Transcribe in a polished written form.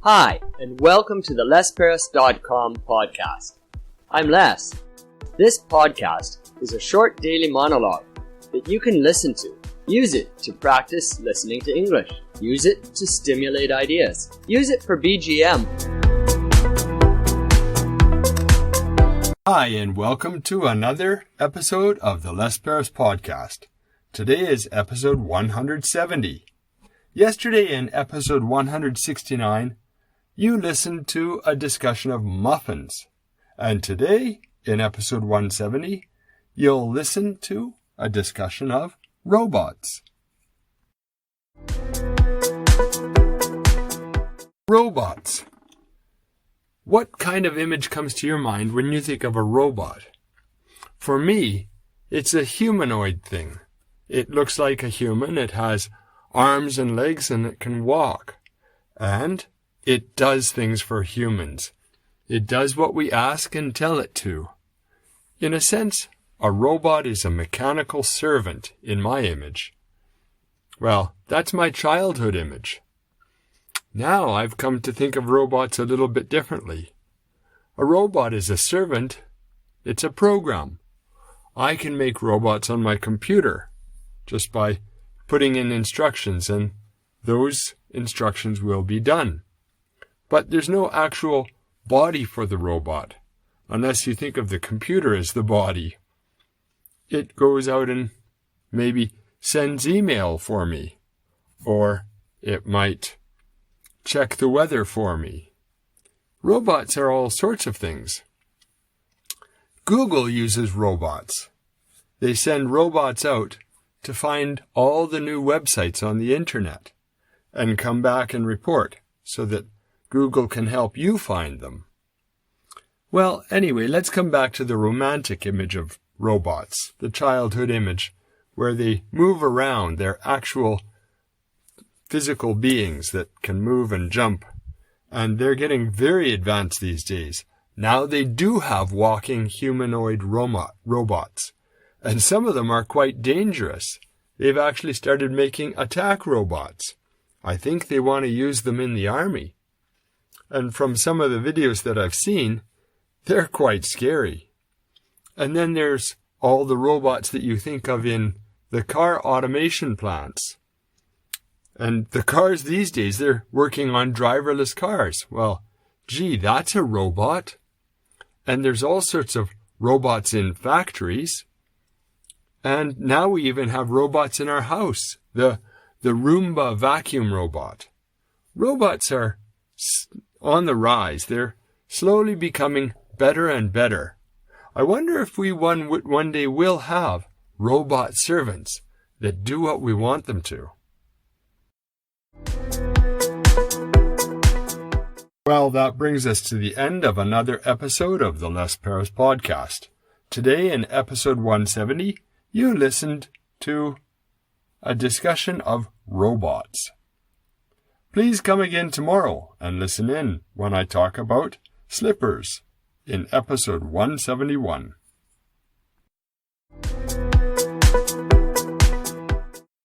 Hi, and welcome to the LesParis.com podcast. I'm Les. This podcast is a short daily monologue that you can listen to. Use it to practice listening to English. Use it to stimulate ideas. Use it for BGM. Hi, and welcome to another episode of the Les Paris podcast. Today is episode 170. Yesterday in episode 169, you listened to a discussion of muffins. And today, in episode 170, you'll listen to a discussion of robots. Robots. What kind of image comes to your mind when you think of a robot? For me, it's a humanoid thing. It looks like a human, it has arms and legs, and it can walk. And it does things for humans. It does what we ask and tell it to. In a sense, a robot is a mechanical servant in my image. Well, that's my childhood image. Now I've come to think of robots a little bit differently. A robot is a servant. It's a program. I can make robots on my computer just by putting in instructions, and those instructions will be done. But there's no actual body for the robot, unless you think of the computer as the body. It goes out and maybe sends email for me, or it might check the weather for me. Robots are all sorts of things. Google uses robots. They send robots out to find all the new websites on the internet and come back and report so that Google can help you find them. Well, anyway, let's come back to the romantic image of robots, the childhood image, where they move around. They're actual physical beings that can move and jump. And they're getting very advanced these days. Now they do have walking humanoid robots. And some of them are quite dangerous. They've actually started making attack robots. I think they want to use them in the army. And from some of the videos that I've seen, they're quite scary. And then there's all the robots that you think of in the car automation plants. And the cars these days, they're working on driverless cars. Well, gee, that's a robot. And there's all sorts of robots in factories. And now we even have robots in our house. The Roomba vacuum robot. Robots are on the rise. They're slowly becoming better and better. I wonder if we one day will have robot servants that do what we want them to. Well, that brings us to the end of another episode of the Les Paris podcast. Today in episode 170, you listened to a discussion of robots. Please come again tomorrow and listen in when I talk about slippers in episode 171.